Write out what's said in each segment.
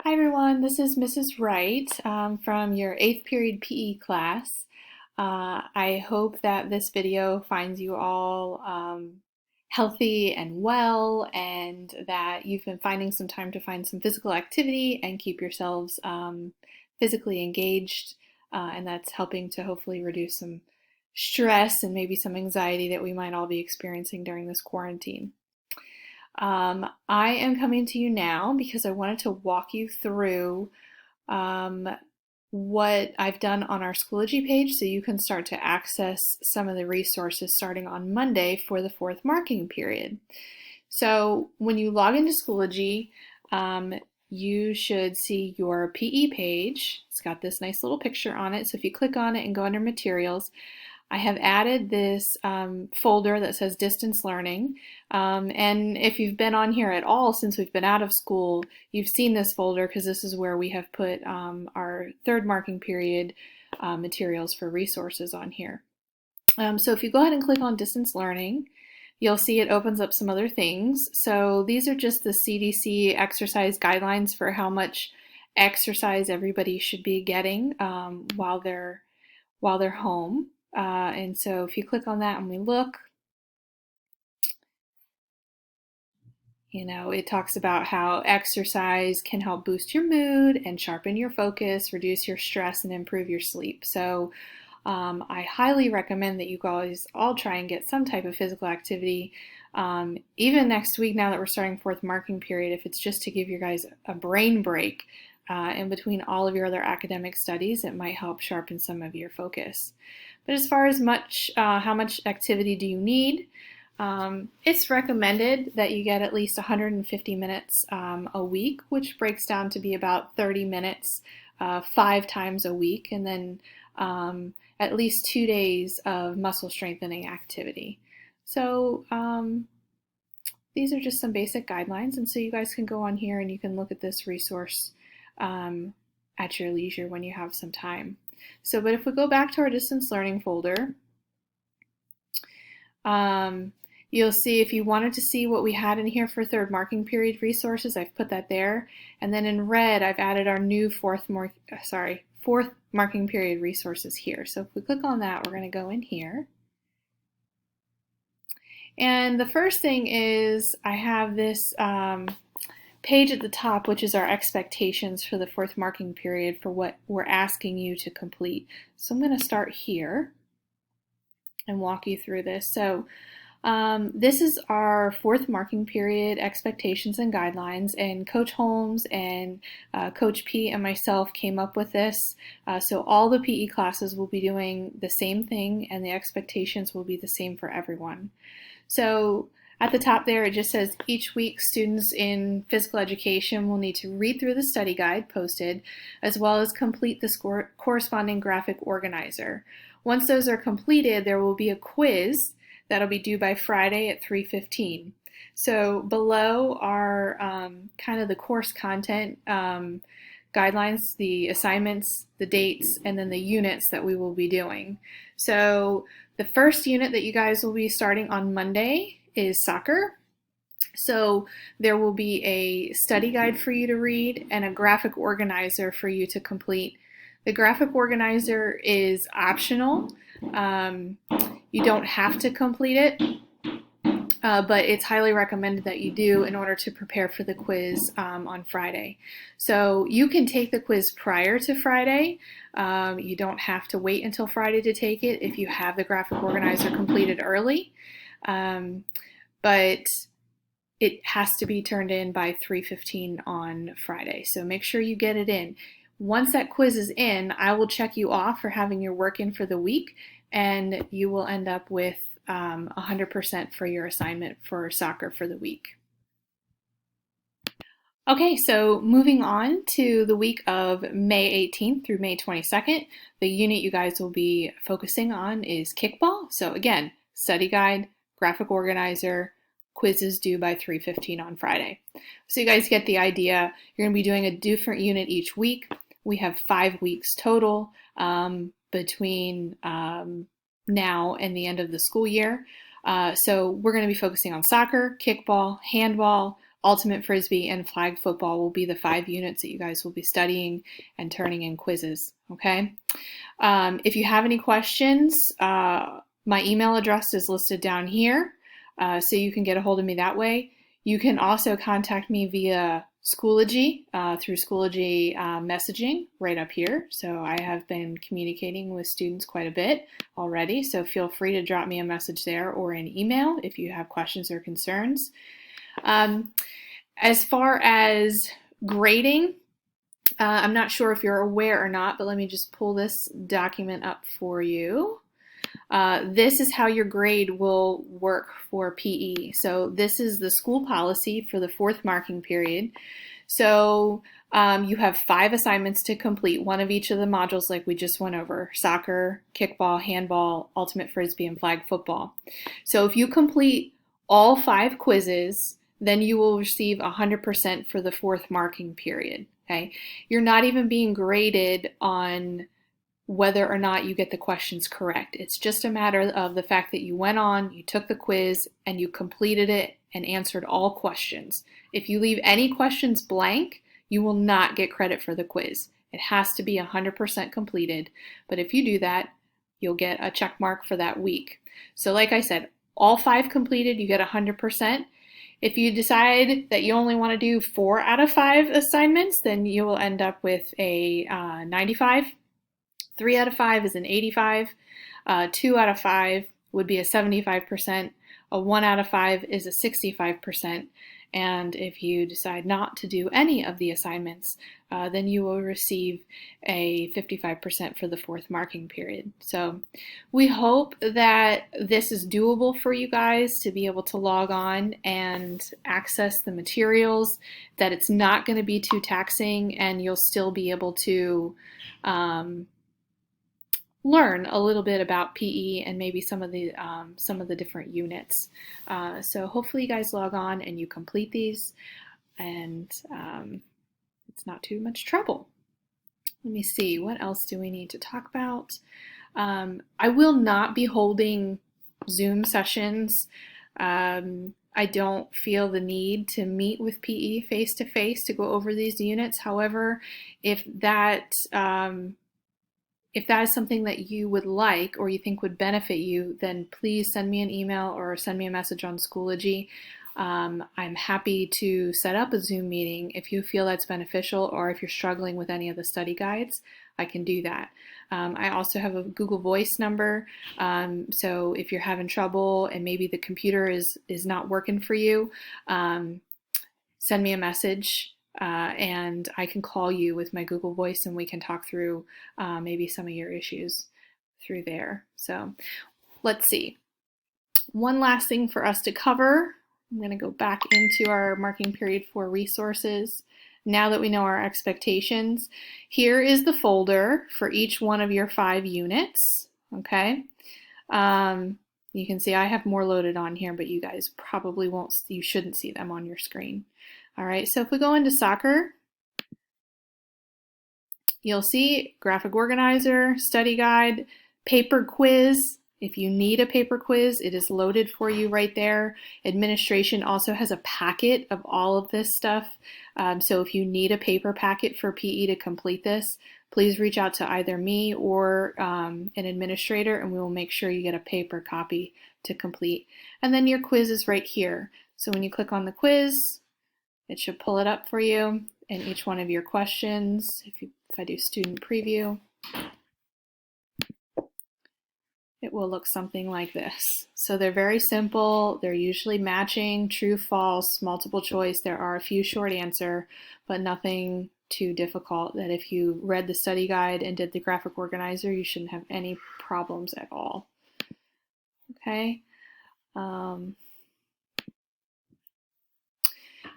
Hi everyone, this is Mrs. Wright from your 8th period PE class. I hope that this video finds you all healthy and well, and that you've been finding some time to find some physical activity and keep yourselves physically engaged, and that's helping to hopefully reduce some stress and maybe some anxiety that we might all be experiencing during this quarantine. I am coming to you now because I wanted to walk you through um, what I've done on our Schoology page so you can start to access some of the resources starting on Monday for the fourth marking period. So when you log into Schoology, um, you should see your PE page. It's got this nice little picture on it. So if you click on it and go under materials, I have added this folder that says distance learning. And if you've been on here at all since we've been out of school, you've seen this folder because this is where we have put our third marking period materials for resources on here. So if you go ahead and click on distance learning, you'll see it opens up some other things. So these are just the CDC exercise guidelines for how much exercise everybody should be getting while they're home. And so if you click on that and we look, it talks about how exercise can help boost your mood and sharpen your focus, reduce your stress, and improve your sleep. So I highly recommend that you guys all try and get some type of physical activity. Even next week, now that we're starting fourth marking period, if it's just to give you guys a brain break in between all of your other academic studies, it might help sharpen some of your focus. But as far as how much activity do you need? It's recommended that you get at least 150 minutes a week, which breaks down to be about 30 minutes 5 times a week, and then at least 2 days of muscle strengthening activity. So these are just some basic guidelines, and so you guys can go on here and you can look at this resource at your leisure when you have some time. So, but if we go back to our distance learning folder, you'll see if you wanted to see what we had in here for third marking period resources, I've put that there. And then in red, I've added our new fourth marking period resources here. So if we click on that, we're going to go in here. And the first thing is I have this page at the top, which is our expectations for the fourth marking period for what we're asking you to complete. So I'm going to start here and walk you through this. So this is our fourth marking period expectations and guidelines, and Coach Holmes and Coach P and myself came up with this. So all the PE classes will be doing the same thing, and the expectations will be the same for everyone. So at the top there, it just says each week students in physical education will need to read through the study guide posted, as well as complete the corresponding graphic organizer. Once those are completed, there will be a quiz that'll be due by Friday at 3:15. So below are kind of the course content guidelines, the assignments, the dates, and then the units that we will be doing. So the first unit that you guys will be starting on Monday is soccer. So there will be a study guide for you to read and a graphic organizer for you to complete. The graphic organizer is optional. You don't have to complete it, but it's highly recommended that you do in order to prepare for the quiz on Friday. So you can take the quiz prior to Friday. You don't have to wait until Friday to take it if you have the graphic organizer completed early. But it has to be turned in by 3:15 on Friday. So make sure you get it in. Once that quiz is in, I will check you off for having your work in for the week, and you will end up with 100% for your assignment for soccer for the week. Okay, so moving on to the week of May 18th through May 22nd, the unit you guys will be focusing on is kickball. So again, study guide, graphic organizer, quizzes due by 3:15 on Friday. So you guys get the idea. You're going to be doing a different unit each week. We have 5 weeks total between now and the end of the school year. So we're going to be focusing on soccer, kickball, handball, ultimate frisbee, and flag football will be the 5 units that you guys will be studying and turning in quizzes. Okay. If you have any questions, my email address is listed down here, so you can get a hold of me that way. You can also contact me via Schoology, through Schoology messaging right up here. So I have been communicating with students quite a bit already, so feel free to drop me a message there or an email if you have questions or concerns. As far as grading, I'm not sure if you're aware or not, but let me just pull this document up for you. This is how your grade will work for PE. So this is the school policy for the 4th marking period. So you have 5 assignments to complete, one of each of the modules like we just went over: soccer, kickball, handball, ultimate frisbee, and flag football. So if you complete all 5 quizzes, then you will receive 100% for the 4th marking period. Okay? You're not even being graded on whether or not you get the questions correct. It's just a matter of the fact that you went on, you took the quiz, and you completed it and answered all questions. If you leave any questions blank, you will not get credit for the quiz. It has to be 100% completed, but if you do that, you'll get a check mark for that week. So like I said, all 5 completed, you get 100%. If you decide that you only want to do 4 out of 5 assignments, then you will end up with a 95. 3 out of 5 is an 85. 2 out of 5 would be a 75%. A 1 out of 5 is a 65%. And if you decide not to do any of the assignments, then you will receive a 55% for the 4th marking period. So we hope that this is doable for you guys to be able to log on and access the materials, that it's not going to be too taxing, and you'll still be able to learn a little bit about PE and maybe some of the different units. So hopefully you guys log on and you complete these, and it's not too much trouble. Let me see, what else do we need to talk about? I will not be holding Zoom sessions. I don't feel the need to meet with PE face-to-face to go over these units. However, if that is something that you would like or you think would benefit you, then please send me an email or send me a message on Schoology. I'm happy to set up a Zoom meeting if you feel that's beneficial, or if you're struggling with any of the study guides, I can do that. I also have a Google Voice number, so if you're having trouble and maybe the computer is not working for you, send me a message. And I can call you with my Google Voice and we can talk through maybe some of your issues through there. So let's see. One last thing for us to cover. I'm going to go back into our marking period 4 resources. Now that we know our expectations, here is the folder for each one of your 5 units. Okay. You can see I have more loaded on here, but you guys probably won't, you shouldn't see them on your screen. All right, so if we go into soccer, you'll see graphic organizer, study guide, paper quiz. If you need a paper quiz, it is loaded for you right there. Administration also has a packet of all of this stuff. So if you need a paper packet for PE to complete this, please reach out to either me or an administrator, and we will make sure you get a paper copy to complete. And then your quiz is right here. So when you click on the quiz, it should pull it up for you, and each one of your questions, if I do student preview, it will look something like this. So they're very simple. They're usually matching, true, false, multiple choice. There are a few short answer, but nothing too difficult that if you read the study guide and did the graphic organizer, you shouldn't have any problems at all. Okay.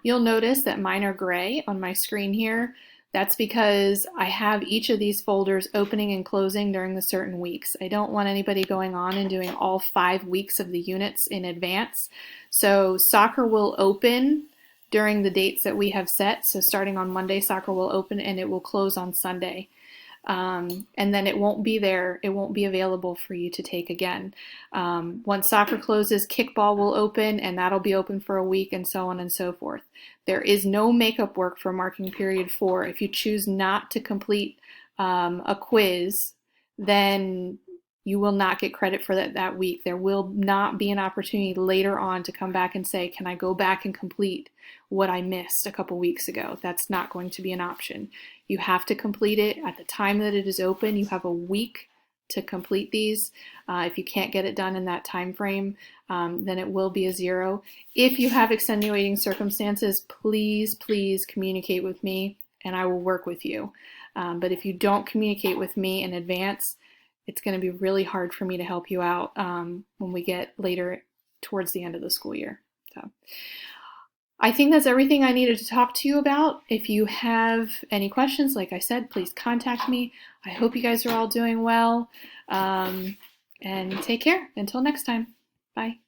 You'll notice that mine are gray on my screen here. That's because I have each of these folders opening and closing during the certain weeks. I don't want anybody going on and doing all 5 weeks of the units in advance. So soccer will open during the dates that we have set. So starting on Monday, soccer will open and it will close on Sunday. and then it won't be there. It won't be available for you to take again. Once soccer closes, kickball will open, and that'll be open for a week, and so on and so forth. There is no makeup work for marking period 4. If you choose not to complete a quiz, then you will not get credit for that week. There will not be an opportunity later on to come back and say, can I go back and complete what I missed a couple weeks ago? That's not going to be an option. You have to complete it at the time that it is open. You have a week to complete these. If you can't get it done in that time frame, then it will be a 0. If you have extenuating circumstances, please communicate with me and I will work with you. But if you don't communicate with me in advance, it's going to be really hard for me to help you out when we get later towards the end of the school year. So I think that's everything I needed to talk to you about. If you have any questions, like I said, please contact me. I hope you guys are all doing well, and take care. Until next time. Bye.